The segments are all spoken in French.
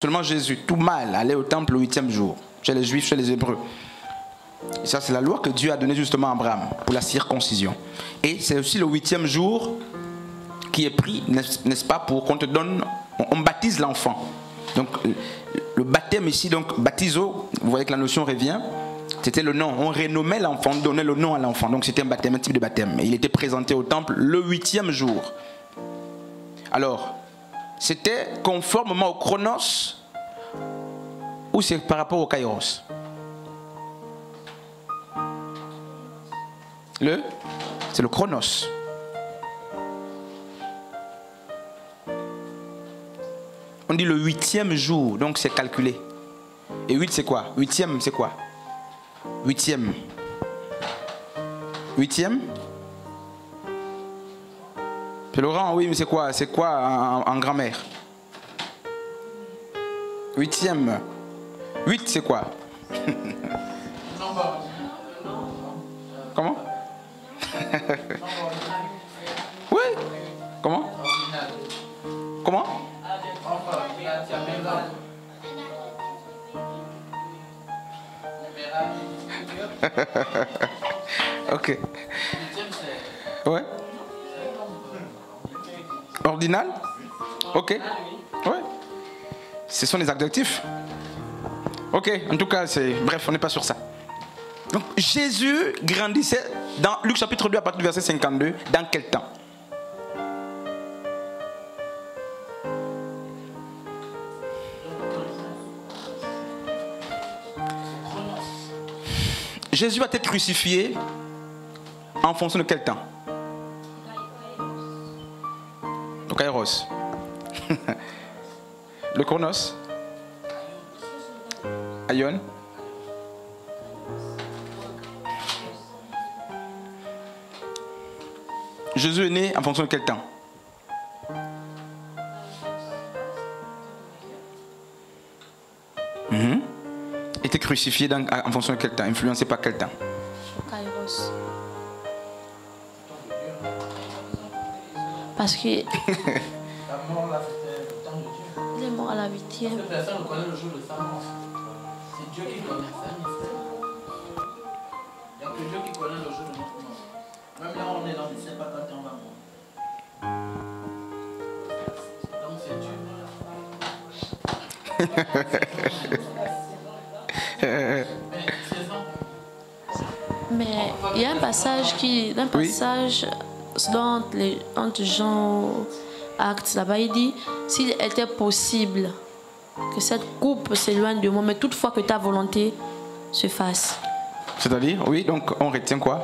Seulement Jésus, tout mâle, allait au temple le 8e jour, chez les Juifs, chez les Hébreux. Et ça, c'est la loi que Dieu a donnée justement à Abraham pour la circoncision. Et c'est aussi le 8e jour qui est pris, n'est-ce pas, pour qu'on te donne, on baptise l'enfant. Donc, le baptême ici, donc, baptiso, vous voyez que la notion revient, c'était le nom. On renommait l'enfant, on donnait le nom à l'enfant. Donc, c'était un baptême, un type de baptême. Et il était présenté au temple le 8e jour. Alors, c'était conformément au chronos ou c'est par rapport au kairos? C'est le chronos. On dit le 8e jour, donc c'est calculé. Et 8 c'est quoi? 8e c'est quoi? 8e. 8e? C'est Laurent, oui, mais c'est quoi? C'est quoi en grammaire? 8e. 8 c'est quoi? Comment? Oui. Comment? Comment? Ok. Ouais. Ordinal? Ok. Ouais. Ce sont les adjectifs. Ok. En tout cas, bref, on n'est pas sur ça. Donc Jésus grandissait dans Luc chapitre 2 à partir du verset 52. Dans quel temps? Jésus va être crucifié en fonction de quel temps? Le kairos. Le chronos. Aion. Jésus est né en fonction de quel temps? Était crucifié en fonction de quel temps? Influencé par quel temps? Kairos. Parce que La mort là, c'était le temps de Dieu. il est mort à la 8e. Cette personne connaît le jour de sa mort. C'est Dieu qui connaît ça, mystère. Il n'y a que Dieu qui connaît le jour de notre mort. Même là, on est là, on ne sait pas quand on va mourir. Donc c'est Dieu. Mais il y a un passage entre Jean Actes là-bas, il dit s'il était possible que cette coupe s'éloigne de moi, mais toutefois que ta volonté se fasse. C'est-à-dire, oui, donc on retient quoi?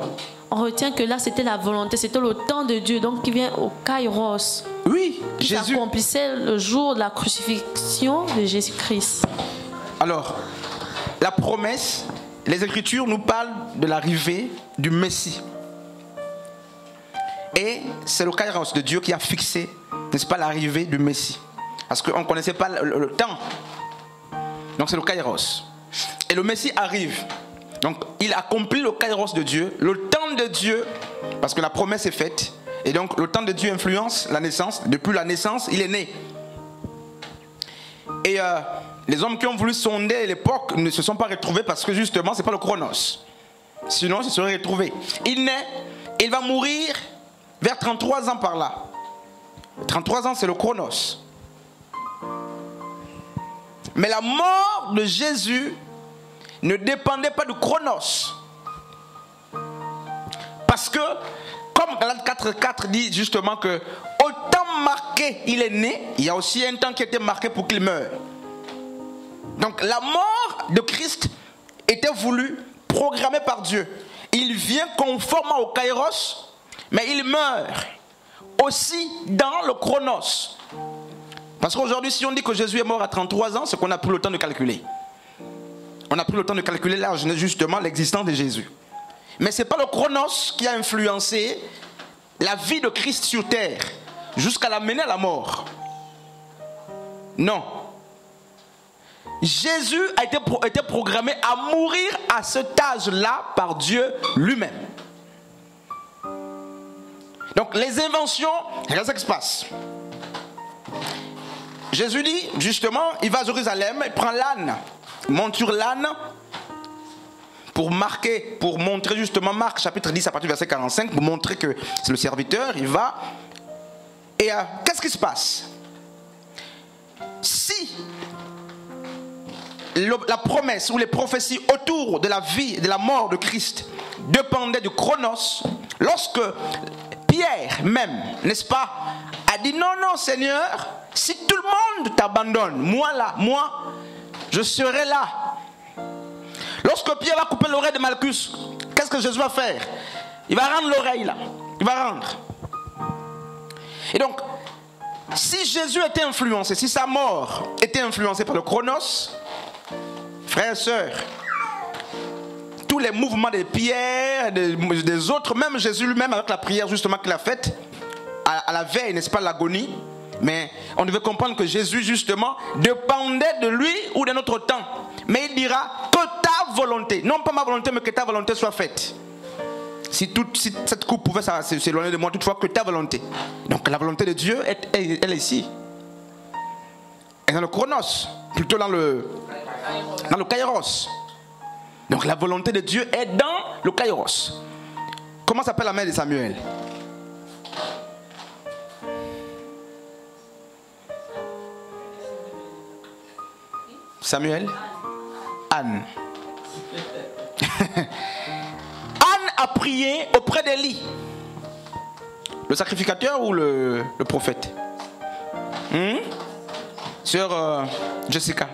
On retient que là c'était la volonté, c'était le temps de Dieu, donc qui vient au kairos. Oui, qui Jésus s'accomplissait le jour de la crucifixion de Jésus-Christ. Alors, la promesse, les Écritures nous parlent de l'arrivée du Messie. Et c'est le kairos de Dieu qui a fixé, n'est-ce pas, l'arrivée du Messie. Parce qu'on ne connaissait pas le temps. Donc c'est le kairos. Et le Messie arrive. Donc il accomplit le kairos de Dieu, le temps de Dieu, parce que la promesse est faite. Et donc le temps de Dieu influence la naissance. Depuis la naissance, il est né. Et les hommes qui ont voulu sonder l'époque ne se sont pas retrouvés parce que justement, ce n'est pas le chronos. Sinon, ils se seraient retrouvés. Il naît, il va mourir vers 33 ans par là. 33 ans, c'est le chronos. Mais la mort de Jésus ne dépendait pas du chronos. Parce que, comme Galates 4:4 dit justement que au temps marqué, il est né, il y a aussi un temps qui était marqué pour qu'il meure. Donc la mort de Christ était voulue, programmée par Dieu. Il vient conformément au kairos, mais il meurt aussi dans le chronos. Parce qu'aujourd'hui, si on dit que Jésus est mort à 33 ans, c'est qu'on a pris le temps de calculer. On a pris le temps de calculer là, justement, l'existence de Jésus. Mais ce n'est pas le chronos qui a influencé la vie de Christ sur terre jusqu'à l'amener à la mort. Non. Jésus a été programmé à mourir à cet âge-là par Dieu lui-même. Donc les inventions, regarde ce qui se passe. Jésus dit, justement, il va à Jérusalem, il prend l'âne, il monte sur l'âne pour marquer, pour montrer justement, Marc chapitre 10 à partir du verset 45, pour montrer que c'est le serviteur, il va. Et qu'est-ce qui se passe? Si la promesse ou les prophéties autour de la vie et de la mort de Christ dépendaient du chronos, lorsque Pierre même, n'est-ce pas, a dit non, non Seigneur, si tout le monde t'abandonne, moi là, moi, je serai là. Lorsque Pierre va couper l'oreille de Malchus, qu'est-ce que Jésus va faire? Il va rendre l'oreille là. Il va rendre. Et donc, si Jésus était influencé, si sa mort était influencée par le chronos, frères et sœurs, tous les mouvements des Pierre, des autres, même Jésus lui-même avec la prière justement qu'il a faite, à la veille, n'est-ce pas, l'agonie, mais on devait comprendre que Jésus justement dépendait de lui ou de notre temps. Mais il dira que ta volonté, non pas ma volonté, mais que ta volonté soit faite. Si cette coupe pouvait s'éloigner de moi, toutefois que ta volonté. Donc la volonté de Dieu, elle est ici. Et dans le chronos, plutôt dans le kairos. Donc la volonté de Dieu est dans le kairos. Comment s'appelle la mère de Samuel? Samuel? Anne. Anne a prié auprès d'Élie. Le sacrificateur ou le prophète? Sœur Jessica.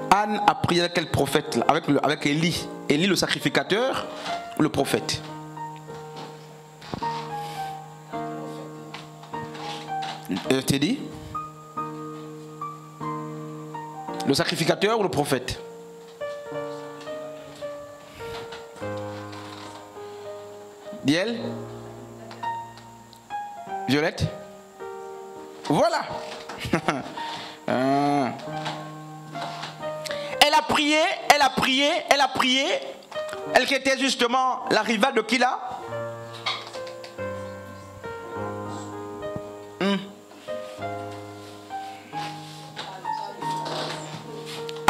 Anne a prié avec quel prophète là? Avec Élie. Élie le sacrificateur ou le prophète? T'es dit? Le sacrificateur ou le prophète? Diel? Violette? Voilà. Elle a prié, elle a prié, elle a prié. Elle qui était justement la rivale de qui là?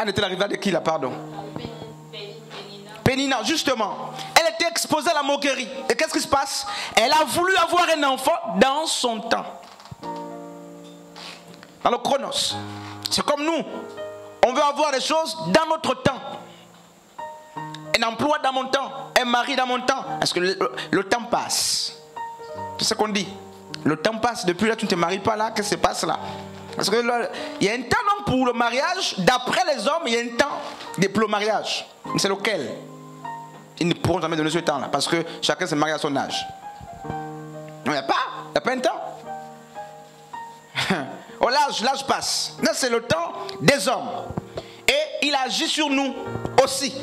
Anne était la rivale de qui là, pardon? Pénina, justement. Elle était exposée à la moquerie. Et qu'est-ce qui se passe? Elle a voulu avoir un enfant dans son temps. Dans le chronos. C'est comme nous. On veut avoir des choses dans notre temps. Un emploi dans mon temps. Un mari dans mon temps. Parce que le temps passe. C'est ce qu'on dit. Le temps passe. Depuis là, tu ne te maries pas là. Qu'est-ce qui se passe là? Parce qu'il y a un temps donc pour le mariage. D'après les hommes, il y a un temps pour le mariage. C'est lequel? Ils ne pourront jamais donner ce temps là. Parce que chacun se marie à son âge. Il n'y a pas un temps. Oh, l'âge passe. Là, c'est le temps des hommes. Et il agit sur nous aussi.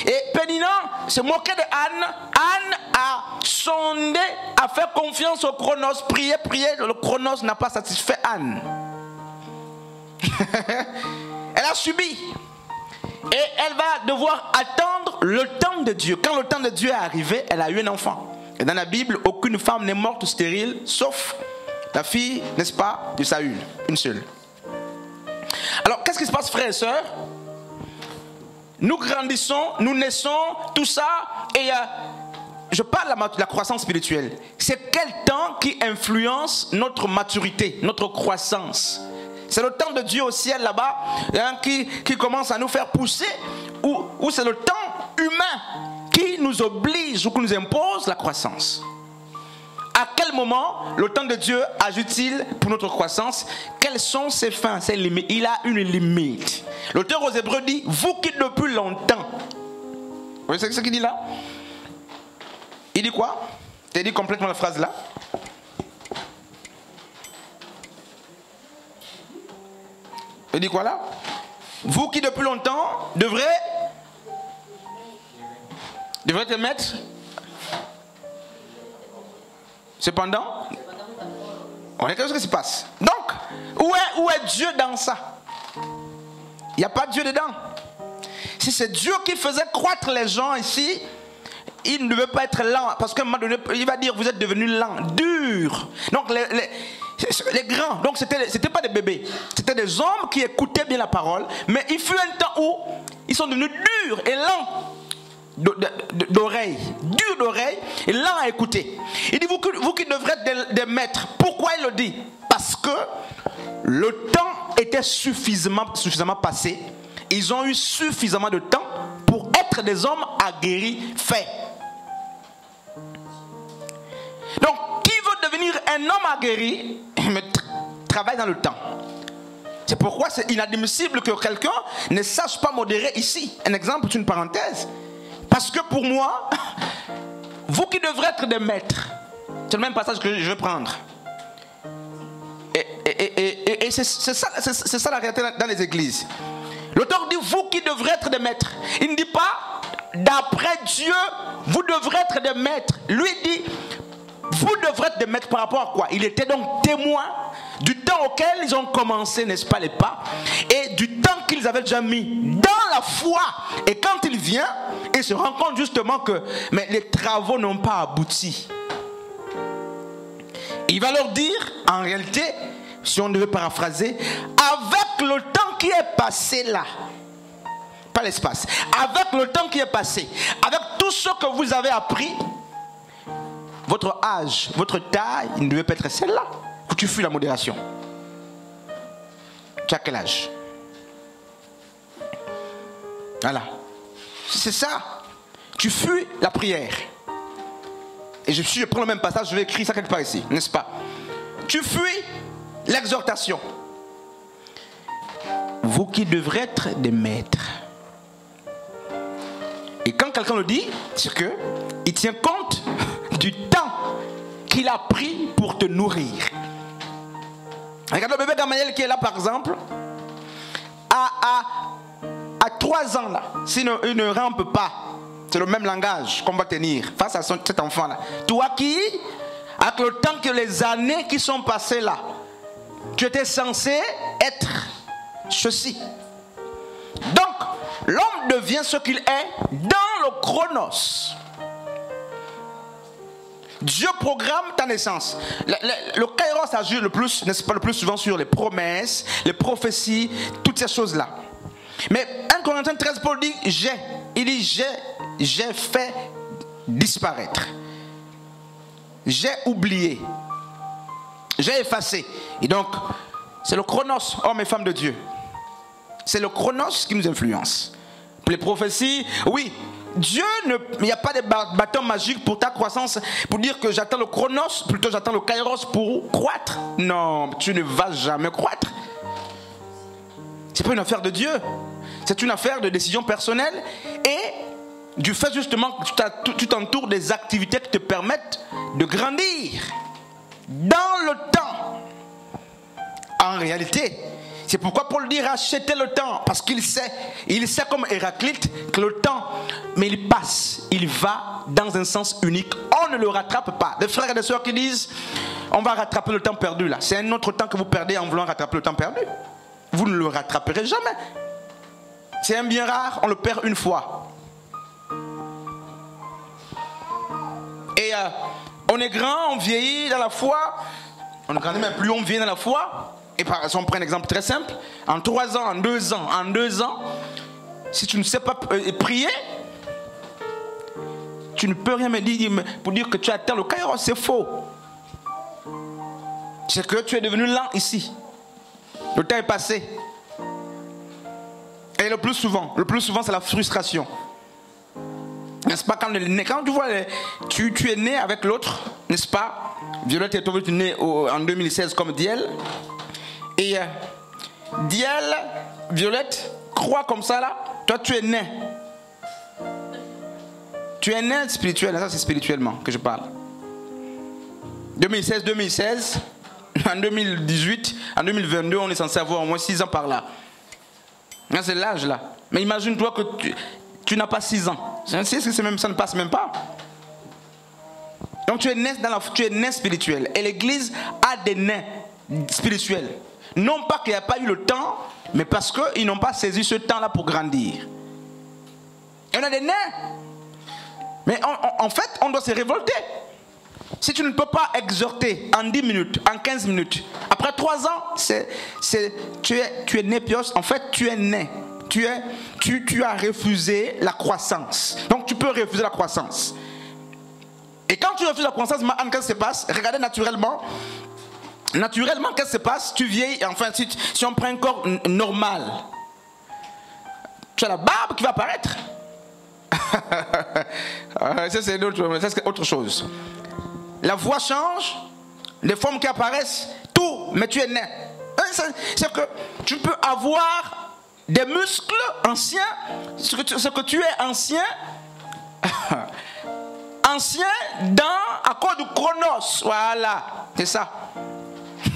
Et Pénina se moquait de Anne. Anne a sondé, a fait confiance au chronos, prié. Le chronos n'a pas satisfait Anne. Elle a subi. Et elle va devoir attendre le temps de Dieu. Quand le temps de Dieu est arrivé, elle a eu un enfant. Et dans la Bible, aucune femme n'est morte ou stérile, sauf la fille, n'est-ce pas, de Saül, une seule. Alors, qu'est-ce qui se passe, frères et sœurs? Nous grandissons, nous naissons, tout ça, et je parle de la croissance spirituelle. C'est quel temps qui influence notre maturité, notre croissance? C'est le temps de Dieu au ciel là-bas, hein, qui commence à nous faire pousser, ou c'est le temps humain qui nous oblige ou qui nous impose la croissance? À quel moment le temps de Dieu agit-il pour notre croissance? Quelles sont ses fins, ses limites? Il a une limite. L'auteur aux Hébreux dit, vous qui depuis longtemps. Vous voyez ce qu'il dit là? Il dit quoi? Tu as dit complètement la phrase là? Il dit quoi là? Vous qui depuis longtemps devrez te mettre. Cependant, on est qu'est-ce qui se passe? Donc, où est Dieu dans ça? Il n'y a pas Dieu dedans. Si c'est Dieu qui faisait croître les gens ici, il ne devait pas être lent. Parce qu'à un moment donné, il va dire, vous êtes devenus lents, durs. Donc, Les grands, donc c'était pas des bébés, c'était des hommes qui écoutaient bien la parole, mais il fut un temps où ils sont devenus durs et lents d'oreille, durs d'oreille et lents à écouter. Il dit, vous qui devrez être des maîtres, pourquoi il le dit? Parce que le temps était suffisamment passé, ils ont eu suffisamment de temps pour être des hommes aguerris, faits. Donc, qui veut devenir un homme aguerri, travaille dans le temps. C'est pourquoi c'est inadmissible que quelqu'un ne sache pas modérer ici. Un exemple, c'est une parenthèse. Parce que pour moi, vous qui devrez être des maîtres, c'est le même passage que je vais prendre. Et c'est ça la réalité dans les églises. L'auteur dit, vous qui devrez être des maîtres. Il ne dit pas, d'après Dieu, vous devrez être des maîtres. Lui dit, vous devrez être des maîtres par rapport à quoi? Il était donc témoin du temps auquel ils ont commencé, n'est-ce pas, les pas, et du temps qu'ils avaient déjà mis dans la foi. Et quand il vient, il se rend compte justement que mais les travaux n'ont pas abouti. Il va leur dire, en réalité, si on devait paraphraser, avec le temps qui est passé là, pas l'espace, avec le temps qui est passé, avec tout ce que vous avez appris, votre âge, votre taille, il ne devait pas être celle-là. Que tu fuis la modération. Tu as quel âge? Voilà. C'est ça. Tu fuis la prière. Et je prends le même passage, je vais écrire ça quelque part ici, n'est-ce pas? Tu fuis l'exhortation. Vous qui devrez être des maîtres. Et quand quelqu'un le dit, c'est que il tient compte du temps qu'il a pris pour te nourrir. Regarde le bébé Gamaliel qui est là par exemple. À 3 ans là, s'il ne rampe pas, c'est le même langage qu'on va tenir face à cet enfant là. Toi qui, avec le temps que les années qui sont passées là, tu étais censé être ceci. Donc, l'homme devient ce qu'il est dans le chronos. Dieu programme ta naissance. Le kairos agit le plus, n'est-ce pas, le plus souvent sur les promesses, les prophéties, toutes ces choses-là. Mais 1 Corinthiens 13, Paul dit j'ai fait disparaître. J'ai oublié. J'ai effacé. Et donc, c'est le chronos, hommes et femmes de Dieu. C'est le chronos qui nous influence. Pour les prophéties, oui. Dieu, il n'y a pas de bâton magique pour ta croissance, pour dire que j'attends le chronos, plutôt j'attends le kairos pour croître. Non, tu ne vas jamais croître. C'est pas une affaire de Dieu. C'est une affaire de décision personnelle et du fait justement que tu t'entoures des activités qui te permettent de grandir dans le temps. En réalité, c'est pourquoi Paul dit rachetez le temps, parce qu'il sait comme Héraclite que le temps, mais il passe, il va dans un sens unique, on ne le rattrape pas. Des frères et des sœurs qui disent on va rattraper le temps perdu là, c'est un autre temps que vous perdez en voulant rattraper le temps perdu. Vous ne le rattraperez jamais. C'est un bien rare, on le perd une fois. Et on est grand, on vieillit dans la foi, on ne grandit même plus, on vieillit dans la foi. Et par exemple, on prend un exemple très simple. En 3 ans, en 2 ans, si tu ne sais pas prier, tu ne peux rien me dire pour dire que tu atteins le kairos, c'est faux. C'est que tu es devenu lent ici. Le temps est passé. Et le plus souvent, c'est la frustration. N'est-ce pas, quand tu vois, tu es né avec l'autre, n'est-ce pas? Violette et toi, tu es né en 2016 comme Diel. Et Diel, Violette, croit comme ça là, toi tu es né. Tu es né spirituel, ça c'est spirituellement que je parle. 2016, en 2018, en 2022, on est censé avoir au moins 6 ans par là. C'est l'âge là. Mais imagine-toi que tu n'as pas 6 ans. Ça ne passe même pas. Donc tu es né spirituel. Et l'église a des nés spirituels. Non pas qu'il n'y a pas eu le temps, mais parce qu'ils n'ont pas saisi ce temps-là pour grandir. Et on a des nés. Mais en fait, on doit se révolter. Si tu ne peux pas exhorter en 10 minutes, en 15 minutes, après 3 ans, tu es né pios. En fait, tu es né. Tu as refusé la croissance. Donc tu peux refuser la croissance. Et quand tu refuses la croissance, qu'est-ce qui se passe? Regardez naturellement. Naturellement, qu'est-ce qui se passe? Tu vieillis. Enfin, si on prend un corps normal, tu as la barbe qui va apparaître. Ça, c'est autre chose. La voix change, les formes qui apparaissent, tout, mais tu es né. C'est que tu peux avoir des muscles anciens, ce que tu es ancien, ancien à cause du chronos. Voilà, c'est ça.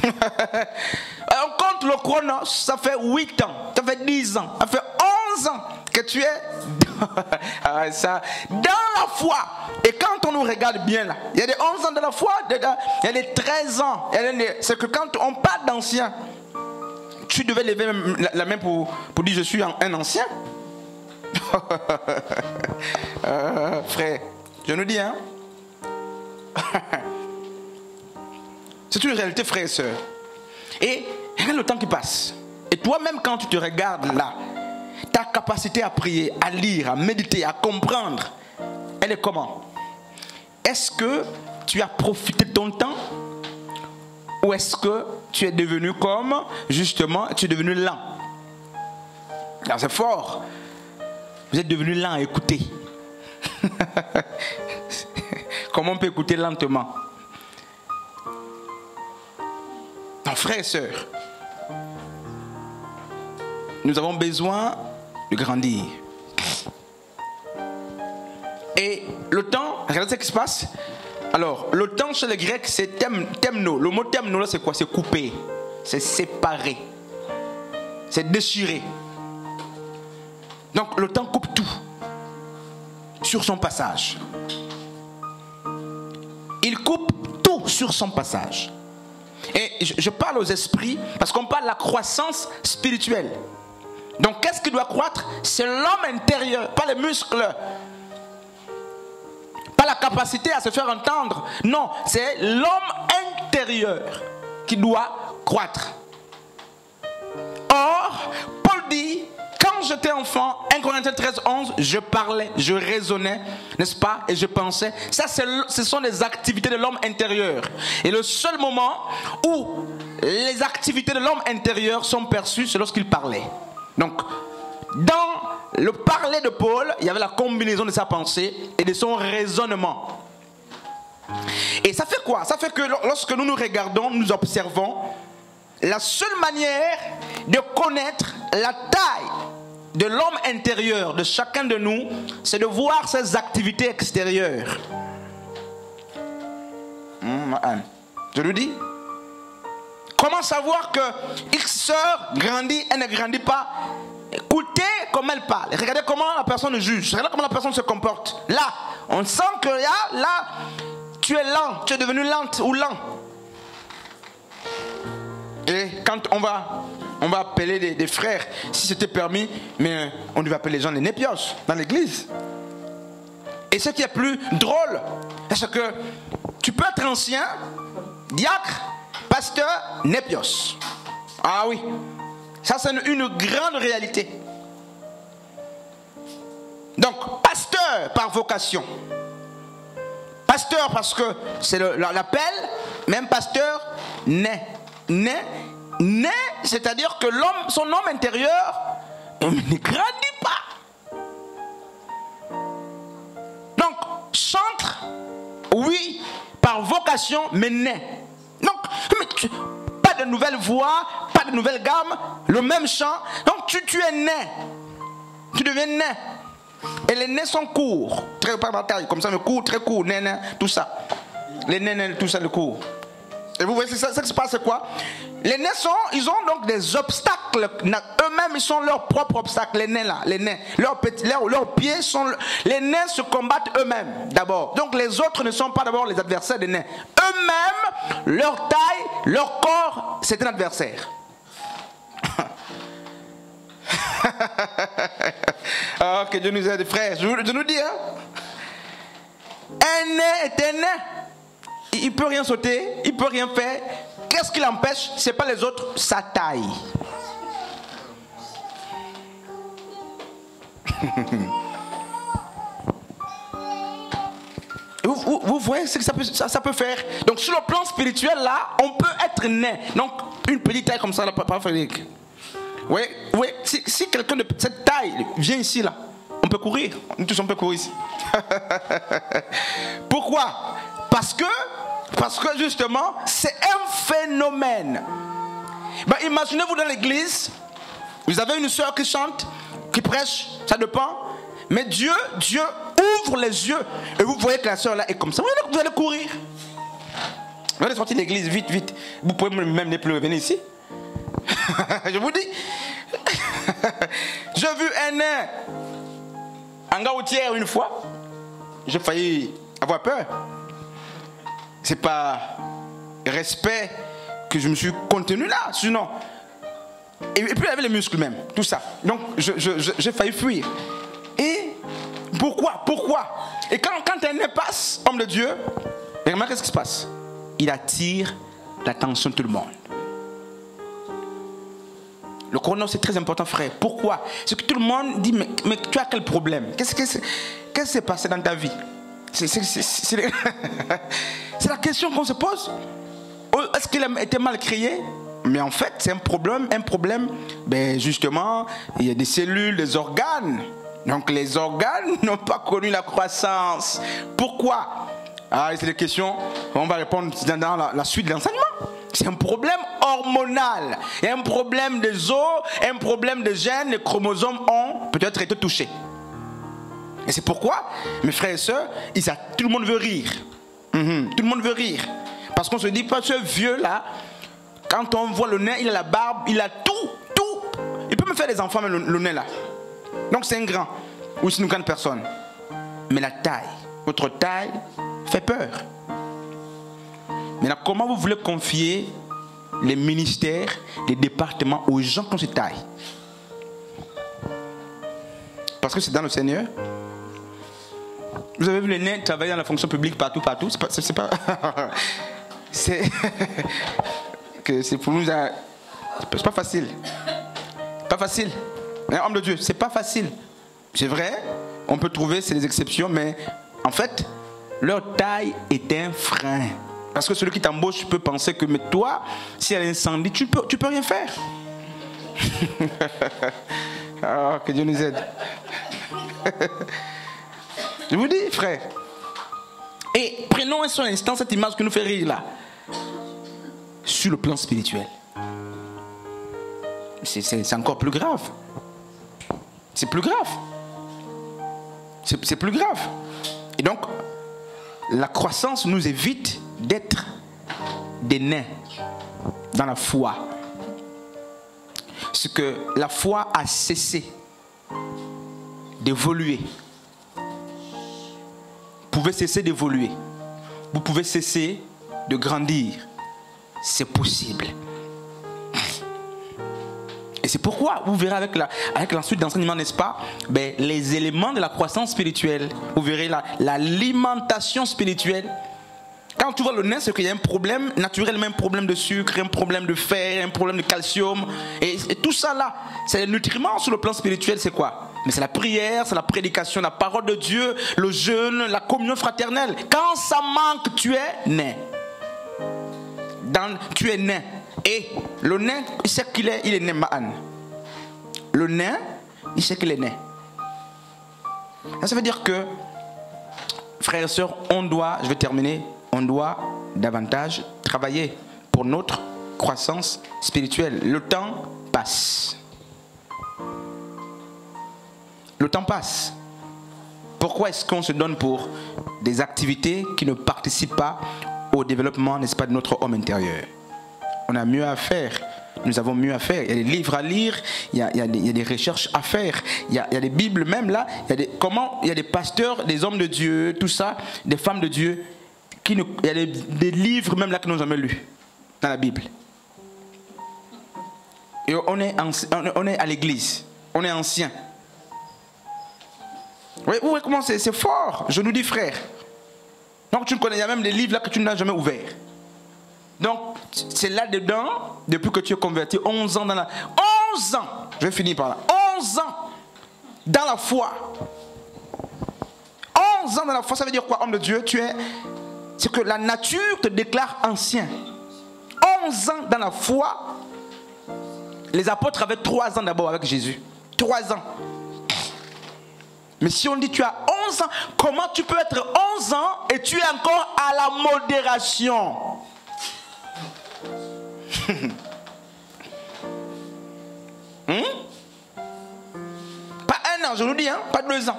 On compte le chronos, ça fait 8 ans, ça fait 10 ans, ça fait 11 ans que tu es dans la foi. Et quand on nous regarde bien là, il y a des 11 ans de la foi, il y a des 13 ans. C'est que quand on parle d'ancien, tu devais lever la main pour dire je suis un ancien. Frère, je nous dis, hein. C'est une réalité, frère et soeur. Et regarde le temps qui passe. Et toi-même, quand tu te regardes là, ta capacité à prier, à lire, à méditer, à comprendre, elle est comment? Est-ce que tu as profité de ton temps? Ou est-ce que tu es devenu comme, justement, tu es devenu lent? Alors c'est fort. Vous êtes devenu lent à écouter. Comment on peut écouter lentement? Non, frères et sœurs, nous avons besoin de grandir. Et le temps, regardez ce qui se passe. Alors, le temps chez les Grecs, c'est temno. Le mot temno, là, c'est quoi? C'est couper, c'est séparer, c'est déchirer. Donc, le temps coupe tout sur son passage. Il coupe tout sur son passage. Et je parle aux esprits parce qu'on parle de la croissance spirituelle. Donc, qu'est-ce qui doit croître? C'est l'homme intérieur, pas les muscles. Pas la capacité à se faire entendre. Non, c'est l'homme intérieur qui doit croître. Or, Paul dit, quand j'étais enfant, 1 Corinthiens 13, 11, je parlais, je raisonnais, n'est-ce pas? Et je pensais. Ça, ce sont les activités de l'homme intérieur. Et le seul moment où les activités de l'homme intérieur sont perçues, c'est lorsqu'il parlait. Donc, dans le parler de Paul, il y avait la combinaison de sa pensée et de son raisonnement. Et ça fait quoi? Ça fait que lorsque nous nous regardons, nous observons, la seule manière de connaître la taille de l'homme intérieur de chacun de nous, c'est de voir ses activités extérieures. Je le dis. Comment savoir que X sœur grandit, elle ne grandit pas? Écoutez comment elle parle. Regardez comment la personne juge. Regardez comment la personne se comporte. Là, on sent que là, tu es lent. Tu es devenu lente ou lent. Et quand on va appeler des frères, si c'était permis, mais on devait appeler les gens des népios dans l'église. Et ce qui est plus drôle, c'est que tu peux être ancien, diacre, pasteur, népios. Ah oui, ça c'est une grande réalité. Donc, pasteur par vocation. Pasteur parce que c'est l'appel, même pasteur naît. Naît, c'est-à-dire que son homme intérieur ne grandit pas. Donc, chantre, oui, par vocation, mais naît. Donc, pas de nouvelle voix, pas de nouvelle gamme, le même chant. Donc, tu es né. Tu deviens né. Et les nez sont courts, très pas ma taille, comme ça, mais court, très court, né, tout ça. Les nez, tout ça, le court. Et vous voyez, c'est ça qui se passe, c'est quoi? Les nez ils ont donc des obstacles. Eux-mêmes, ils sont leurs propres obstacles, les nez là, les nez. Leurs pieds sont... Les nez se combattent eux-mêmes, d'abord. Donc les autres ne sont pas d'abord les adversaires des nez. Eux-mêmes, leur taille, leur corps, c'est un adversaire. Oh, que Dieu nous aide, frères. Je nous dis, hein? Un nez est un nez. il ne peut rien sauter, il ne peut rien faire. Qu'est-ce qui l'empêche? Ce n'est pas les autres, sa taille. Vous voyez ce que ça peut faire. Donc sur le plan spirituel là, on peut être nain. Donc une petite taille comme ça, là, pas Frédéric. Oui, si quelqu'un de cette taille vient ici là, on peut courir. Nous tous on peut courir ici. Pourquoi? Parce que justement, c'est un phénomène. Ben, imaginez-vous dans l'église, vous avez une soeur qui chante, qui prêche, ça dépend. Mais Dieu ouvre les yeux et vous voyez que la soeur là est comme ça. Vous allez courir. Vous allez sortir de l'église vite. Vous pouvez même ne plus revenir ici. Je vous dis. J'ai vu un nain en garoutière une fois. J'ai failli avoir peur. C'est pas respect que je me suis contenu là, sinon. Et puis il y avait les muscles même, tout ça. Donc j'ai failli fuir. Et pourquoi? Et quand un nain passe, homme de Dieu, remarquez qu'est-ce qui se passe? Il attire l'attention de tout le monde. Le chrono, c'est très important, frère. Pourquoi? C'est que tout le monde dit, mais tu as quel problème? Qu'est-ce qui s'est passé dans ta vie? C'est la question qu'on se pose. Est-ce qu'il a été mal créé? Mais en fait, c'est un problème. Ben justement, il y a des cellules, des organes. Donc les organes n'ont pas connu la croissance. Pourquoi? C'est des questions, on va répondre dans la suite de l'enseignement. C'est un problème hormonal. Il y a un problème des os, un problème de gènes. Les chromosomes ont peut-être été touchés. Et c'est pourquoi, mes frères et sœurs, tout le monde veut rire. Tout le monde veut rire. Parce qu'on se dit, pas ce vieux-là, quand on voit le nain, il a la barbe, il a tout. Il peut me faire des enfants, mais le nain là. Donc c'est un grand. Ou c'est une grande personne. Mais la taille, votre taille, fait peur. Maintenant, comment vous voulez confier les ministères, les départements aux gens qui ont cette taille? Parce que c'est dans le Seigneur. Vous avez vu les nains travailler dans la fonction publique partout. C'est pas c'est pour nous. C'est pas facile. Pas facile. Un homme de Dieu, c'est pas facile. C'est vrai, on peut trouver, c'est des exceptions, mais en fait, leur taille est un frein. Parce que celui qui t'embauche peut penser que, mais toi, si elle incendie, tu peux rien faire. Oh, que Dieu nous aide. Je vous dis, frère. Et prenons un seul instant cette image qui nous fait rire là. Sur le plan spirituel. C'est encore plus grave. C'est plus grave. C'est plus grave. Et donc, la croissance nous évite d'être des nains dans la foi. C'est que la foi a cessé d'évoluer. Vous pouvez cesser d'évoluer. Vous pouvez cesser de grandir. C'est possible. Et c'est pourquoi vous verrez avec la suite d'enseignement, n'est-ce pas, les éléments de la croissance spirituelle. Vous verrez l'alimentation spirituelle. Quand tu vois le nain, c'est qu'il y a un problème naturellement, un problème de sucre, un problème de fer, un problème de calcium. Et tout ça là, c'est les nutriments sur le plan spirituel, c'est quoi? Mais c'est la prière, c'est la prédication, la parole de Dieu, le jeûne, la communion fraternelle. Quand ça manque, tu es nain. Tu es nain. Et le nain, il sait qu'il est, il est nain, Ma'an. Le nain, il sait qu'il est nain. Ça veut dire que, frères et sœurs, je vais terminer, on doit davantage travailler pour notre croissance spirituelle. Le temps passe. Le temps passe. Pourquoi est-ce qu'on se donne pour des activités qui ne participent pas au développement, n'est-ce pas, de notre homme intérieur? On a mieux à faire. Nous avons mieux à faire. Il y a des livres à lire, il y a des recherches à faire. Il y a des Bibles même là. Il y a des pasteurs, des hommes de Dieu, tout ça, des femmes de Dieu. Il y a des livres même là que nous n'avons jamais lus dans la Bible. Et on est à l'église. On est ancien. Oui, comment c'est fort. Je nous dis frère. Donc tu ne connais, il y a même des livres là que tu n'as jamais ouverts. Donc c'est là-dedans, depuis que tu es converti, 11 ans dans la... 11 ans, je vais finir par là. 11 ans dans la foi. 11 ans dans la foi, ça veut dire quoi, homme de Dieu? C'est que la nature te déclare ancien. 11 ans dans la foi. Les apôtres avaient 3 ans d'abord avec Jésus. 3 ans. Mais si on dit tu as 11 ans, comment tu peux être 11 ans et tu es encore à la modération? Pas 1 an, je vous dis, hein? Pas 2 ans.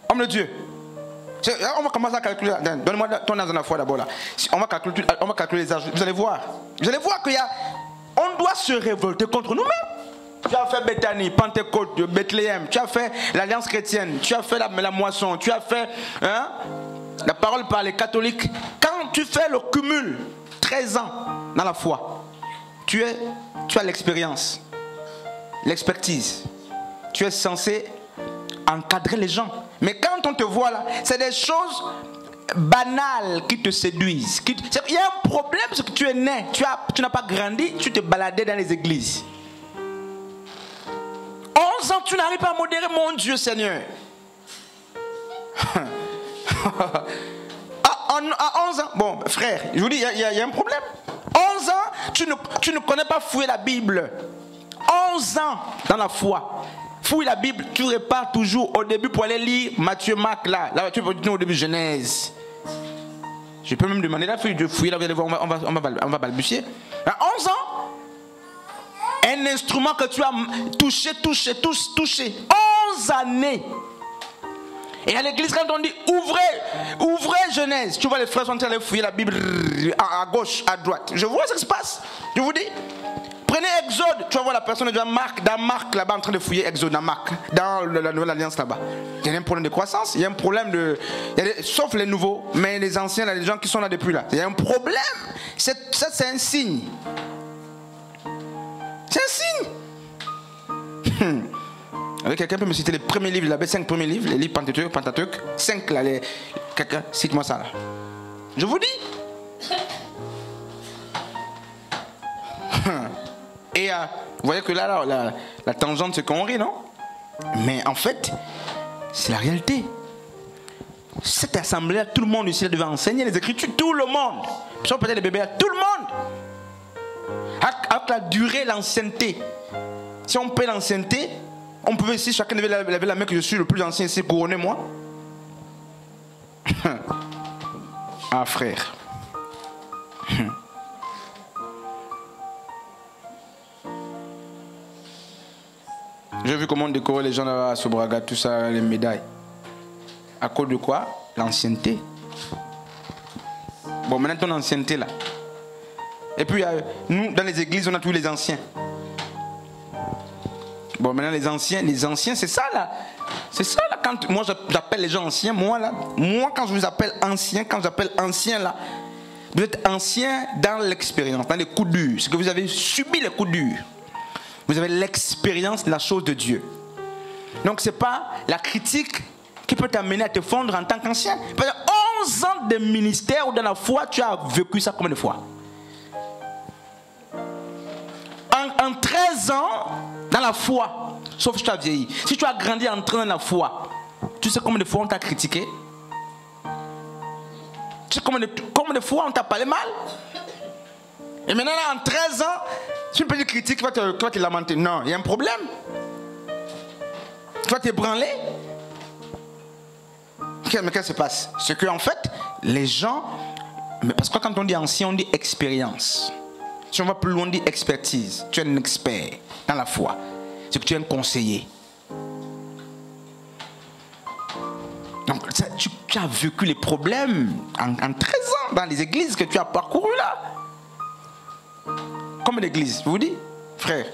Homme de Dieu. On va commencer à calculer. Donne-moi ton âge dans la foi d'abord là. On va calculer les âges. Vous allez voir. Vous allez voir qu'il y a. On doit se révolter contre nous-mêmes. Tu as fait Bethanie, Pentecôte, Bethléem. Tu as fait l'Alliance chrétienne. Tu as fait la moisson. Tu as fait la parole par les catholiques. Quand tu fais le cumul, 13 ans dans la foi, tu as l'expérience, l'expertise. Tu es censé encadrer les gens. Mais quand on te voit là, c'est des choses banales qui te séduisent. Il y a un problème, c'est que tu es né, tu n'as pas grandi, tu te baladais dans les églises. 11 ans, tu n'arrives pas à modérer, mon Dieu Seigneur. À 11 ans, bon frère, je vous dis, il y a un problème. 11 ans, tu ne connais pas fouiller la Bible. 11 ans dans la foi. Fouille la Bible, tu repars toujours au début pour aller lire Matthieu, Marc, là tu peux dire au début Genèse. Je peux même demander la fouille de fouiller, là vous allez voir, on va balbutier. À 11 ans, un instrument que tu as touché. 11 années. Et à l'église, quand on dit ouvrez Genèse, tu vois les frères sont en train de fouiller la Bible à gauche, à droite. Je vois ce qui se passe. Je vous dis. Prenez Exode, tu vas voir la personne de Marc, dans Marc là-bas en train de fouiller Exode dans Marc, dans la nouvelle alliance là-bas. Il y a un problème de croissance, il y a un problème de... sauf les nouveaux, mais les anciens, là, les gens qui sont là depuis là. Il y a un problème. Ça c'est un signe. C'est un signe. Quelqu'un peut me citer les premiers livres, là, 5 premiers livres, les livres Pentateuque, 5 là, quelqu'un, cite-moi ça là. Je vous dis. Et vous voyez que là, la tangente, c'est qu'on rit, non? Mais en fait, c'est la réalité. Cette assemblée-là, tout le monde ici devait enseigner les Écritures, tout le monde. Sauf peut-être les bébés, là, tout le monde. Avec la durée, l'ancienneté. Si on paie l'ancienneté, on pouvait ici, chacun devait lever la main que je suis le plus ancien ici, couronnez-moi. Ah frère. J'ai vu comment on décorait les gens là à Sobraga, tout ça, les médailles. À cause de quoi? L'ancienneté. Bon, maintenant ton ancienneté là. Et puis, nous, dans les églises, on a tous les anciens. Bon, maintenant les anciens, c'est ça là. C'est ça là, quand moi j'appelle les gens anciens, moi quand je vous appelle ancien là, vous êtes ancien dans l'expérience, dans les coups durs. C'est que vous avez subi les coups durs. Vous avez l'expérience de la chose de Dieu. Donc ce n'est pas la critique qui peut t'amener à te fondre en tant qu'ancien. 11 ans de ministère ou dans la foi, tu as vécu ça combien de fois? En 13 ans dans la foi, sauf que tu as vieilli. Si tu as grandi en train dans la foi, tu sais combien de fois on t'a critiqué? Tu sais combien de fois on t'a parlé mal? Et maintenant, là, en 13 ans, si une petite critique, tu vas te lamenter. Non, il y a un problème. Tu vas t'ébranler. Mais qu'est-ce qui se passe? C'est qu'en fait, les gens... Parce que quand on dit ancien, on dit expérience. Si on va plus loin, on dit expertise. Tu es un expert dans la foi. C'est que tu es un conseiller. Donc, ça, tu as vécu les problèmes en 13 ans dans les églises que tu as parcourues là. Comme l'église, je vous dis, frère.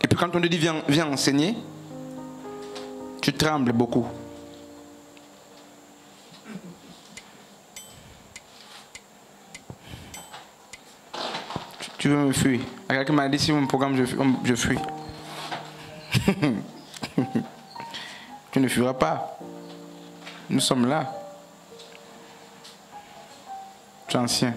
Et puis quand on te dit viens enseigner, tu trembles beaucoup. Tu veux me fuir. Quelqu'un m'a dit si mon programme je fuis. Tu ne fuiras pas. Nous sommes là. Tu es ancien.